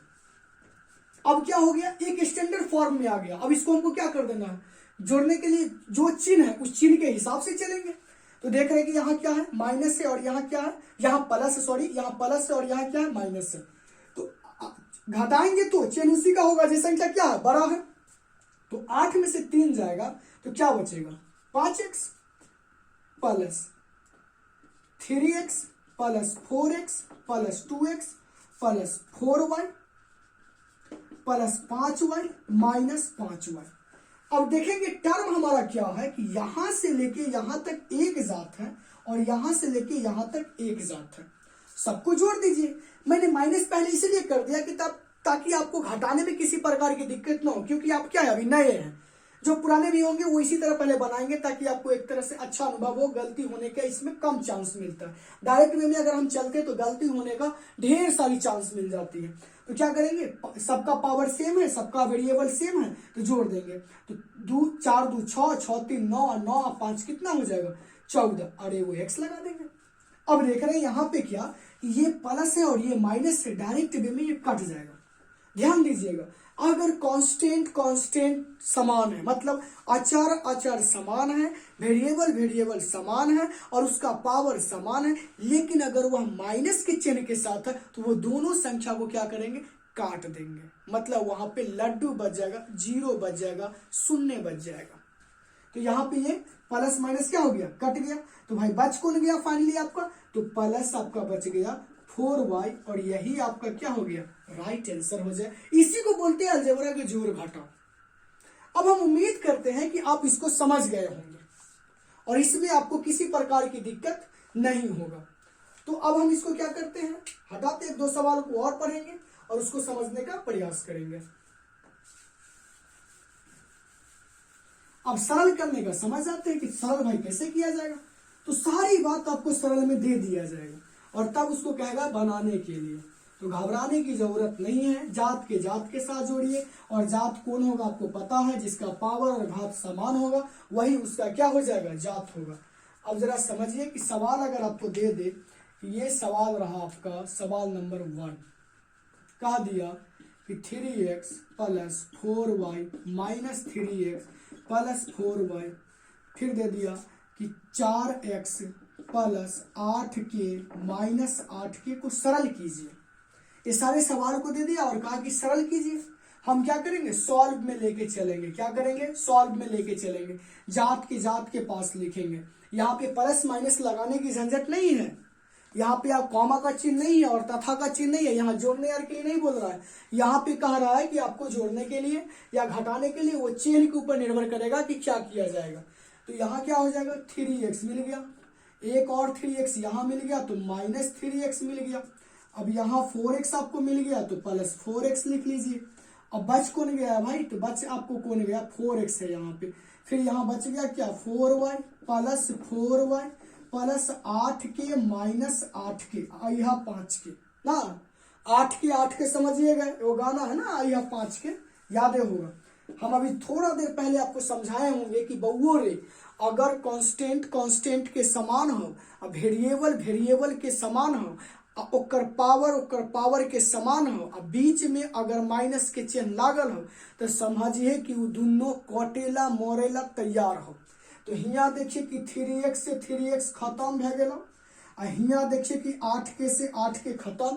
अब क्या हो गया, एक स्टैंडर्ड फॉर्म में आ गया। अब इसको हमको क्या कर देना है, जोड़ने के लिए जो चिन्ह है उस चिन्ह के हिसाब से चलेंगे। तो देख रहे हैं कि यहाँ क्या है, माइनस है, और यहाँ क्या है, यहाँ प्लस, सॉरी यहाँ प्लस है और यहाँ क्या है, माइनस है। तो घटाएंगे तो चेन उसी का होगा, ये संख्या क्या है, बड़ा है। तो 8 में से 3 जाएगा तो क्या बचेगा, 5x plus 3x plus 4x plus 2x plus 4y plus 5y minus 5y। अब देखेंगे टर्म हमारा क्या है कि यहां से लेके यहां तक एक जात है और यहां से लेके यहां तक एक जात है। सबको जोड़ दीजिए। मैंने माइनस पहले इसलिए कर दिया कि तब ताकि आपको घटाने में किसी प्रकार की दिक्कत ना हो, क्योंकि आप क्या है अभी नए हैं। जो पुराने भी होंगे वो इसी तरह पहले बनाएंगे ताकि आपको एक तरह से अच्छा अनुभव हो, गलती होने का इसमें कम चांस मिलता है। डायरेक्ट वे में अगर हम चलते तो गलती होने का ढेर सारी चांस मिल जाती है। तो क्या करेंगे, सबका पावर सेम है, सबका वेरिएबल सेम है, तो जोड़ देंगे। तो 2 4 2 6 6 3 9 और 9 और 5 कितना हो जाएगा, 14। अरे वो x लगा देंगे। अब देख रहे हैं यहाँ पे क्या, ये प्लस है और ये माइनस है, डायरेक्ट वे में ये कट जाएगा। ध्यान दीजिएगा, अगर कांस्टेंट समान है, मतलब अचर समान है, वेरिएबल समान है और उसका पावर समान है, लेकिन अगर वह माइनस के चिन्ह के साथ है तो वो दोनों संख्या को क्या करेंगे, काट देंगे। मतलब वहां पे लड्डू बच जाएगा, 0 बच जाएगा, 0 बच जाएगा। तो यहाँ पे ये प्लस माइनस क्या हो गया, कट गया। तो भाई बच कौन गया फाइनली आपका, तो प्लस आपका बच गया 4y और यही आपका क्या हो गया, राइट आंसर हो जाए। इसी को बोलते हैं अलजेब्रा के जोड़ घटाव। अब हम उम्मीद करते हैं कि आप इसको समझ गए होंगे और इसमें आपको किसी प्रकार की दिक्कत नहीं होगा। तो अब हम इसको क्या करते हैं, हटाते हैं, 2 सवाल को और पढ़ेंगे और उसको समझने का प्रयास करेंगे। अब सरल करने का समझ आते हैं कि सरल भाई कैसे किया जाएगा। तो सारी बात आपको सरल में दे दिया जाएगा और तब उसको कहेगा बनाने के लिए। तो घबराने की जरूरत नहीं है। जात के साथ जोड़िए और जात कौन होगा आपको पता है, जिसका पावर और घात समान होगा वही उसका क्या हो जाएगा, जात होगा। अब जरा समझिए कि सवाल अगर आपको दे दे, ये सवाल रहा आपका सवाल नंबर 1, कहा दिया कि 3x plus 4y minus 3x plus 4y, फिर दे दिया कि 4x plus 8k minus 8k को सरल कीजिए। ये सारे सवाल को दे दिया और कहा कि सरल कीजिए। हम क्या करेंगे, सॉल्व में लेके चलेंगे। क्या करेंगे, सॉल्व में लेके चलेंगे। जात के पास लिखेंगे। यहाँ पे प्लस माइनस लगाने की झंझट नहीं है, यहाँ पे आप कॉमा का चिन्ह नहीं है और तथा का चिन्ह नहीं है। यहाँ जोड़ने यार के लिए नहीं बोल रहा है, यहाँ पे कह रहा है कि आपको जोड़ने के लिए या घटाने के लिए वो चेन के ऊपर निर्भर करेगा कि क्या किया जाएगा। तो यहाँ क्या हो जाएगा, 3x मिल गया, एक और 3x यहाँ मिल गया तो माइनस 3x मिल गया। अब यहाँ 4x आपको मिल गया तो प्लस 4x लिख लीजिए। अब बच कौन गया भाई, तो बच आपको कौन गया, 4x है यहाँ पे। फिर यहाँ बच गया क्या, 4y plus 4y plus 8k minus 8k, यहाँ 5k ना, 8k समझिएगा, वो गाना है ना यहाँ 5k, याद होगा। हम अभी थोड़ा देर पहले आपको समझाए होंगे कि बउओ रे, अगर कांस्टेंट के समान हो, वेरिएबल के समान हो, ओकर पावर के समान हो, अब बीच में अगर माइनस के चिन्ह लागल हो तो समझिए कि वो दोनों कटेला मोरेला तैयार हो। तो हियाँ देखिए कि 3x से 3x खत्म भे गेल, आ हियाँ देखिए कि 8k से 8k खत्म।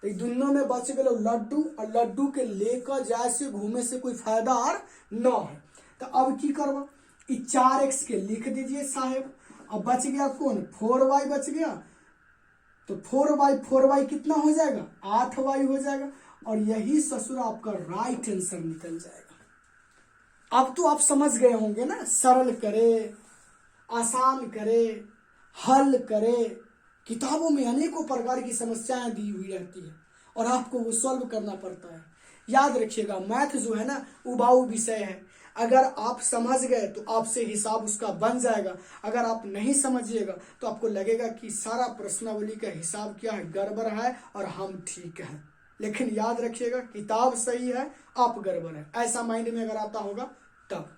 तो दोनों में बच गए लड्डू, और लड्डू के लेकर जाए से घूमे से कोई फायदा और न है। तो अब की करवा, 4x के लिख दीजिए साहेब। अब बच गया कौन, 4y बच गया, तो 4y कितना हो जाएगा, 8y हो जाएगा और यही ससुर आपका राइट आंसर निकल जाएगा। अब तो आप समझ गए होंगे ना, सरल करे, आसान करे, हल करे। किताबों में अनेकों प्रकार की समस्याएं दी हुई रहती है और आपको वो सॉल्व करना पड़ता है। याद रखिएगा, मैथ जो है ना उबाऊ विषय है। अगर आप समझ गए तो आपसे हिसाब उसका बन जाएगा, अगर आप नहीं समझिएगा तो आपको लगेगा कि सारा प्रश्नावली का हिसाब क्या है, गड़बड़ है और हम ठीक है। लेकिन याद रखिएगा, किताब सही है, आप गड़बड़ है, ऐसा माइंड में अगर आता होगा तब।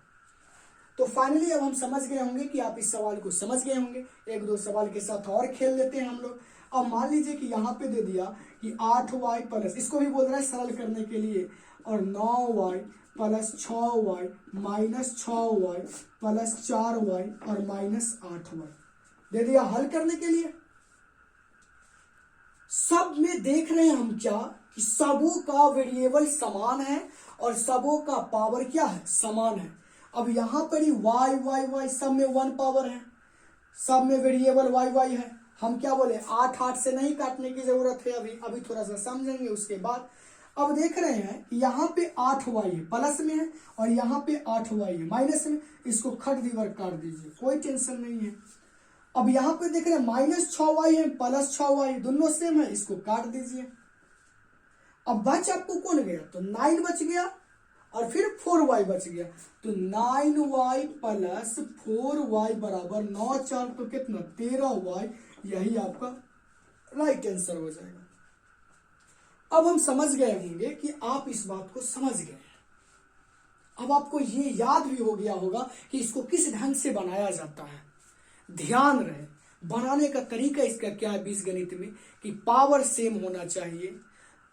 तो फाइनली अब हम समझ गए होंगे कि आप इस सवाल को समझ गए होंगे। 1-2 सवाल के साथ और खेल लेते हैं हम लोग। अब मान लीजिए कि यहाँ पे दे दिया कि 8y प्लस, इसको भी बोल रहा है सरल करने के लिए, और 9y plus 6y minus 6y plus 4y और माइनस 8y। दे दिया हल करने के लिए। सब में देख रहे हैं हम क्या कि सबों का वेरिएबल समान है और सबों का पावर क्या है, समान है। अब यहां पर ही वाई वाई वाई सब में 1 पावर है, सब में वेरिएबल वाई वाई है। हम क्या बोले 8 से नहीं काटने की जरूरत है, अभी थोड़ा सा समझेंगे उसके बाद। अब देख रहे हैं कि यहाँ पे 8 वाई है प्लस में है और यहाँ पे 8 वाई है माइनस में, इसको खट दीवार काट दीजिए, कोई टेंशन नहीं है। अब यहाँ पे देख रहे हैं -6 वाई है प्लस 6 वाई, दोनों सेम है, इसको काट दीजिए। अब बच आपको कौन गया, तो 9 बच गया और फिर 4 वाई बच गया, तो 9 वाई प्लस 4 वाई बराबर 9 4 तो कितना 13 वाई, यही आपका राइट आंसर हो जाएगा। अब हम समझ गए होंगे कि आप इस बात को समझ गए। अब आपको ये याद भी हो गया होगा कि इसको किस ढंग से बनाया जाता है। ध्यान रहे बनाने का तरीका इसका क्या है बीजगणित में, कि पावर सेम होना चाहिए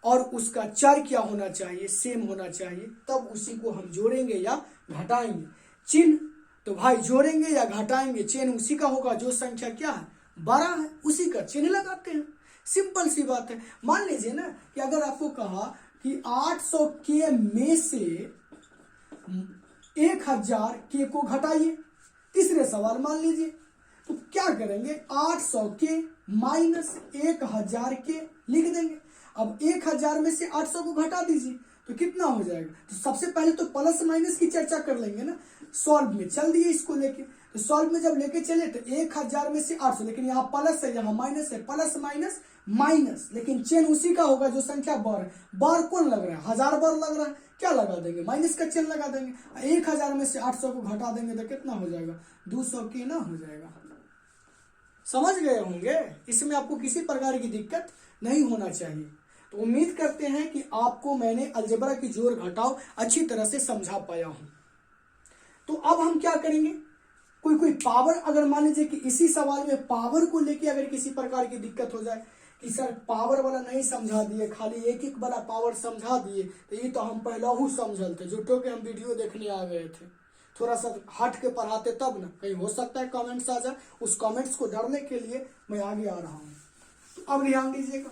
और उसका चर क्या होना चाहिए, सेम होना चाहिए, तब उसी को हम जोड़ेंगे या घटाएंगे। चिन्ह तो भाई जोड़ेंगे या घटाएंगे, चिन्ह उसी का होगा जो संख्या क्या है बड़ा है, उसी का चिन्ह लगाते हैं। सिंपल सी बात है। मान लीजिए ना कि अगर आपको कहा कि 800 के में से 1000 के को घटाइए, तीसरे सवाल मान लीजिए, तो क्या करेंगे 800 के माइनस 1000 के लिख देंगे। अब 1000 में से 800 को घटा दीजिए तो कितना हो जाएगा। तो सबसे पहले तो प्लस माइनस की चर्चा कर लेंगे ना, सॉल्व में चल दिए इसको लेके। तो सॉल्व में जब लेके चले तो 1000 में से 800, लेकिन यहाँ प्लस है यहाँ माइनस है, प्लस माइनस माइनस, लेकिन चेन उसी का होगा जो संख्या बार है। बार कौन लग रहा है, 1000 बार लग रहा है, क्या लगा देंगे माइनस का चेन लगा देंगे। 1000 में से 800 को घटा देंगे तो कितना हो जाएगा 200 के ना हो जाएगा। समझ गए होंगे, इसमें आपको किसी प्रकार की दिक्कत नहीं होना चाहिए। तो उम्मीद करते हैं कि आपको मैंने अलजेब्रा की जोड़ घटाव अच्छी तरह से समझा पाया हूं। तो अब हम क्या करेंगे, कोई पावर, अगर मान लीजिए कि इसी सवाल में पावर को लेके अगर किसी प्रकार की दिक्कत हो जाए कि सर पावर वाला नहीं समझा दिए, खाली एक वाला पावर समझा दिए, तो ये तो हम पहला ही समझल थे, जुटो के हम वीडियो देखने आ गए थे, थोड़ा सा हट के पढ़ाते तब ना, कहीं हो सकता है कमेंट्स आ जाए, उस कमेंट्स को डरने के लिए मैं आगे आ रहा हूँ। तो अब ध्यान दीजिएगा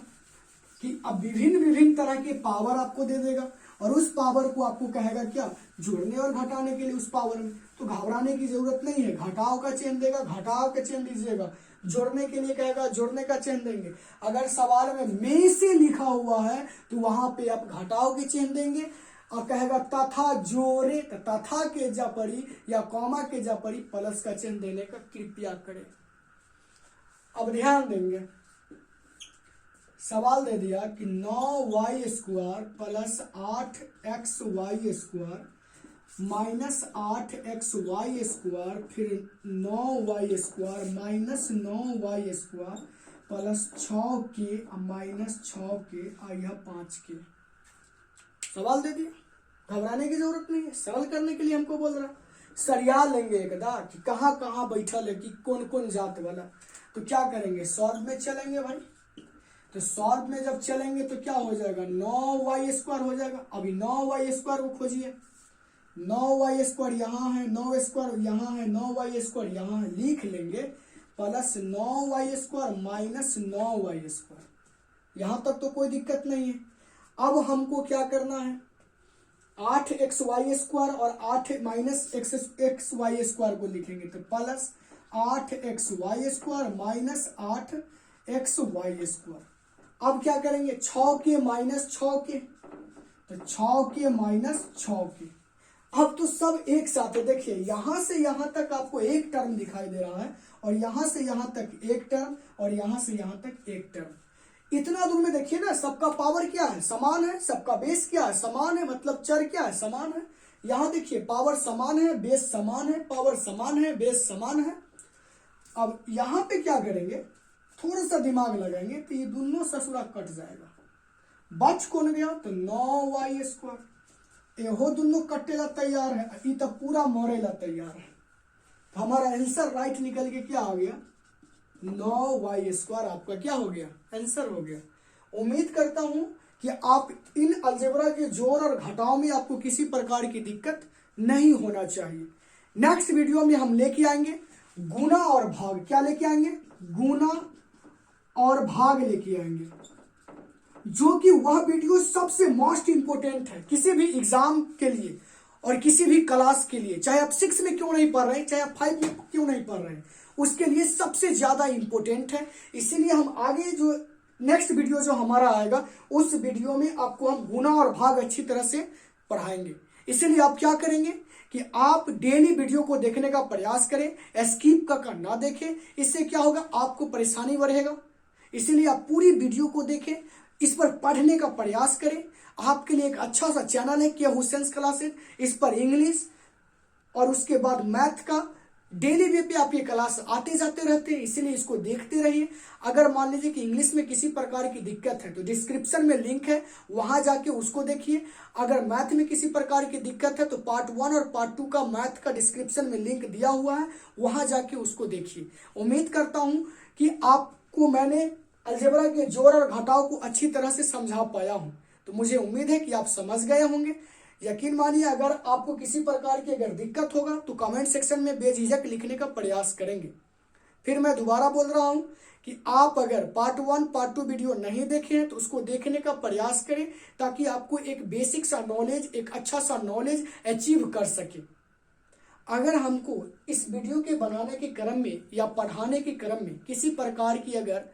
कि अब विभिन्न तरह के पावर आपको दे देगा और उस पावर को आपको कहेगा क्या, जोड़ने और घटाने के लिए उस पावर में। तो घबराने की जरूरत नहीं है, घटाव का चिन्ह देगा, घटाव का चिन्ह दीजिएगा, जोड़ने के लिए कहेगा, जोड़ने का चिन्ह देंगे। अगर सवाल में से लिखा हुआ है तो वहां पे आप घटाव के चिन्ह देंगे और कहेगा तथा जोड़े, तथा के जा पड़ी या कॉमा के जा पड़ी प्लस का चिन्ह देने का कृपया करें। अब ध्यान देंगे, सवाल दे दिया कि 9y² plus 8xy² minus 8xy² फिर 9y² minus 9y² plus 6k minus 6k और यह 5k। सवाल दे दिया, घबराने की जरूरत नहीं है, सरल करने के लिए हमको बोल रहा। सरिया लेंगे एकदा कि कहाँ कहाँ बैठल है कि कौन कौन जात वाला। तो क्या करेंगे, सॉल्व में चलेंगे भाई। तो सॉल्व में जब चलेंगे तो क्या हो जाएगा 9y² हो जाएगा। अभी 9y² को खोजिए, 9y² यहाँ है, 9y² यहाँ है, 9y² यहाँ है, लिख लेंगे प्लस 9y² माइनस 9y²। यहाँ तक तो कोई दिक्कत नहीं है। अब हमको क्या करना है, 8xy² और 8 माइनस xy² को लिखेंगे तो प्लस 8xy² माइनस 8xy²। अब क्या करेंगे 6k माइनस 6k, तो 6k माइनस 6k। अब तो सब एक साथ है, देखिए यहां से यहां तक आपको एक टर्म दिखाई दे रहा है और यहां से यहां तक एक टर्म और यहां से यहां तक एक टर्म। इतना दूर में देखिए ना, सबका पावर क्या है, समान है, सबका बेस क्या है, समान है, मतलब चर क्या है, समान है। यहां देखिए पावर समान है, बेस समान है, पावर समान है, बेस समान है। अब यहां पे क्या करेंगे, थोड़ा सा दिमाग लगाएंगे तो ये दोनों ससुरा कट जाएगा। बच कौन गया, तो 9y²। एहो दोनों कटेला तैयार है, ये तो पूरा मरेला तैयार है। तो हमारा आंसर राइट निकल के क्या आ गया, 9y² आपका क्या हो गया, आंसर हो गया। उम्मीद करता हूं कि आप इन अलजेब्रा के जोड़ और घटाव में आपको किसी प्रकार की दिक्कत नहीं होना चाहिए। नेक्स्ट वीडियो में हम लेके आएंगे गुना और भाग क्या लेके आएंगे, गुना और भाग लेके आएंगे, जो कि वह वीडियो सबसे मोस्ट इंपोर्टेंट है किसी भी एग्जाम के लिए और किसी भी क्लास के लिए, चाहे आप 6 में क्यों नहीं पढ़ रहे हैं, चाहे आप 5 में क्यों नहीं पढ़ रहे हैं, उसके लिए सबसे ज्यादा इंपोर्टेंट है। इसीलिए हम आगे जो नेक्स्ट वीडियो जो हमारा आएगा उस वीडियो में आपको हम गुना और भाग अच्छी तरह से पढ़ाएंगे। इसीलिए आप क्या करेंगे कि आप डेली वीडियो को देखने का प्रयास करें, स्किप का ना देखें। इससे क्या होगा, आपको परेशानी बढ़ेगा। इसीलिए आप पूरी वीडियो को देखें, इस पर पढ़ने का प्रयास करें। आपके लिए एक अच्छा सा चैनल है किया हुसैन क्लासेस, इस पर इंग्लिश और उसके बाद मैथ का डेली वे पे आप ये क्लास आते जाते रहते हैं, इसीलिए इसको देखते रहिए। अगर मान लीजिए कि इंग्लिश में किसी प्रकार की दिक्कत है तो डिस्क्रिप्शन में लिंक है, वहां जाके उसको देखिए। अगर मैथ में किसी प्रकार की दिक्कत है तो पार्ट 1 और पार्ट 2 का मैथ का डिस्क्रिप्शन में लिंक दिया हुआ है, वहां जाके उसको देखिए। उम्मीद करता हूं कि आपको मैंने अलजेब्रा के जोड़ और घटाव को अच्छी तरह से समझा पाया हूं, तो मुझे उम्मीद है कि आप समझ गए होंगे। यकीन मानिए, अगर आपको किसी प्रकार की अगर दिक्कत होगा तो कमेंट सेक्शन में बेझिझक लिखने का प्रयास करेंगे। फिर मैं दोबारा बोल रहा हूं कि आप अगर पार्ट 1 पार्ट 2 वीडियो नहीं देखे हैं तो उसको देखने का प्रयास करें, ताकि आपको एक बेसिक सा नॉलेज, एक अच्छा सा नॉलेज अचीव कर सके। अगर हमको इस वीडियो के बनाने के क्रम में या पढ़ाने के क्रम में किसी प्रकार की अगर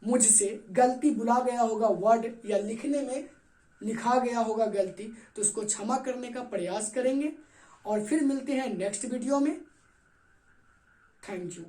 मुझसे गलती बुला गया होगा वर्ड या लिखने में लिखा गया होगा गलती, तो उसको क्षमा करने का प्रयास करेंगे। और फिर मिलते हैं नेक्स्ट वीडियो में। Thank you.